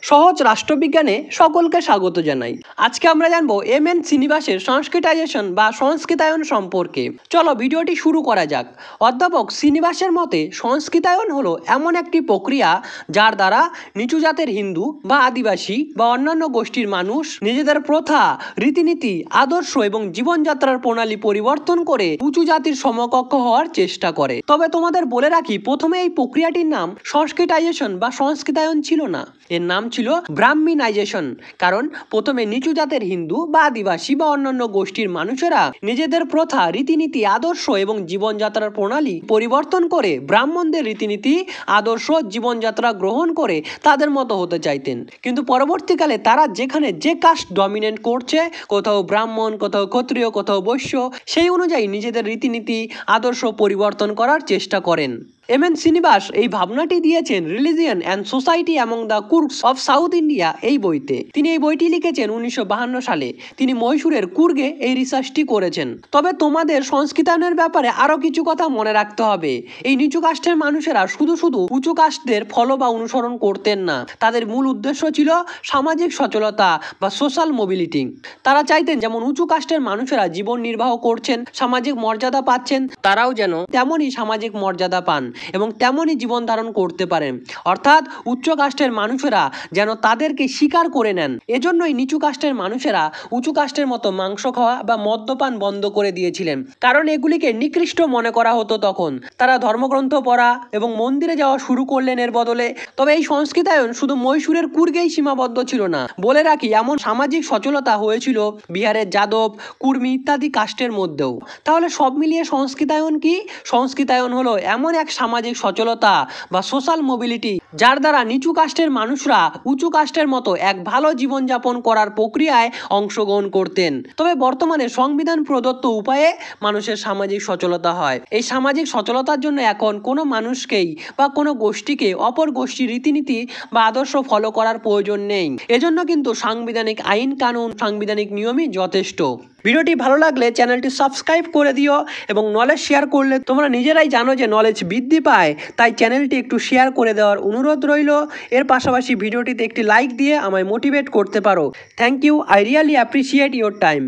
সহজ রাষ্ট্রবিজ্ঞানে সকলকে স্বাগত জানাই। আজকে আমরা জানবো এম.এন. শ্রীনিবাসের সংস্কৃতাইজেশন বা সংস্কৃতায়ন সম্পর্কে। চলো ভিডিওটি শুরু করা যাক। অধ্যাপক শ্রীনিবাসের মতে সংস্কৃতায়ন হলো এমন একটি প্রক্রিয়া যার দ্বারা নিচু জাতের হিন্দু বা আদিবাসী বা অন্যান্য গোষ্ঠীর মানুষ নিজেদের প্রথা, রীতিনীতি, আদর্শ এবং জীবনযাত্রার প্রণালী পরিবর্তন করে উঁচু জাতির সমকক্ষ হওয়ার চেষ্টা করে। তবে তোমাদের বলে রাখি, প্রথমে এই প্রক্রিয়াটির নাম সংস্কৃতাইজেশন বা সংস্কৃতায়ন ছিল না, এর নাম ছিল ব্রাহ্মীনাইজেশন। কারণ প্রথমে নিচু জাতের হিন্দু বা আদিবাসী বা অন্যান্য গোষ্ঠীর মানুষেরা নিজেদের প্রথা, রীতিনীতি, আদর্শ এবং জীবনযাত্রার প্রণালী পরিবর্তন করে ব্রাহ্মণদের রীতিনীতি, আদর্শ, জীবনযাত্রা গ্রহণ করে তাদের মতো হতে চাইতেন। কিন্তু পরবর্তীকালে তারা যেখানে যে কাস্ট ডমিনেট করছে, কোথাও ব্রাহ্মণ, কোথাও ক্ষত্রিয়, কোথাও বৈশ্য, সেই অনুযায়ী নিজেদের রীতিনীতি, আদর্শ পরিবর্তন করার চেষ্টা করেন। এম.এন. শ্রীনিবাস এই ভাবনাটি দিয়েছেন religion and society among the Coorgs of south India এই বইতে। তিনি এই বইটি লিখেছেন 1952 সালে। তিনি মহীশূরের কুর্গে এই রিসার্চটি করেছেন। তবে তোমাদের সংস্কৃতায়নের ব্যাপারে আরও কিছু কথা মনে রাখতে হবে। এই নিচু কাস্টের মানুষেরা শুধু উঁচু কাস্টদের ফলো বা অনুসরণ করতেন না। তাদের মূল উদ্দেশ্য ছিল সামাজিক সচলতা বা সোশ্যাল মোবিলিটি। তারা চাইতেন যেমন উঁচু কাস্টের মানুষেরা জীবন নির্বাহ করছেন, সামাজিক মর্যাদা পাচ্ছেন, তারাও যেন তেমনই সামাজিক মর্যাদা পান এবং তেমনই জীবন ধারণ করতে পারেন। অর্থাৎ উচ্চ কাস্টের মানুষেরা যেন তাদেরকে স্বীকার করে নেন। এজন্যই নিচু কাস্টের মানুষেরা উঁচু কাস্টের মতো মাংস খাওয়া বা মদ্যপান বন্ধ করে দিয়েছিলেন, কারণ এগুলিকে নিকৃষ্ট মনে করা হতো তখন। তারা ধর্মগ্রন্থ পড়া এবং মন্দিরে যাওয়া শুরু করলেন এর বদলে। তবে এই সংস্কৃতায়ন শুধু মহীশূরের কুর্গেই সীমাবদ্ধ ছিল না। বলে রাখি, এমন সামাজিক সচলতা হয়েছিল বিহারের যাদব, কুর্মী ইত্যাদি কাস্টের মধ্যেও। তাহলে সব মিলিয়ে সংস্কৃতায়ন কি? সংস্কৃতায়ন হলো এমন এক সামাজিক সচলতা বা সোশ্যাল মোবিলিটি যার দ্বারা নিচু কাস্টের মানুষরা উঁচু কাস্টের মতো এক ভালো জীবনযাপন করার প্রক্রিয়ায় অংশগ্রহণ করতেন। তবে বর্তমানে সংবিধান প্রদত্ত উপায়ে মানুষের সামাজিক সচলতা হয়। এই সামাজিক সচলতার জন্য এখন কোনো মানুষকেই বা কোনো গোষ্ঠীকে অপর গোষ্ঠীর রীতিনীতি বা আদর্শ ফলো করার প্রয়োজন নেই। এজন্য কিন্তু সাংবিধানিক আইন কানুন, সাংবিধানিক নিয়মই যথেষ্ট। ভিডিওটি ভালো লাগলে চ্যানেলটি সাবস্ক্রাইব করে দিও এবং নলেজ শেয়ার করলে তোমরা নিজেরাই জানো যে নলেজ বৃদ্ধি পায়, তাই চ্যানেলটি একটু শেয়ার করে দেওয়ার অনুরোধ রইল। এর পাশাপাশি ভিডিওটিতে একটি লাইক দিয়ে আমায় মোটিভেট করতে পারো। Thank you, I really appreciate your time.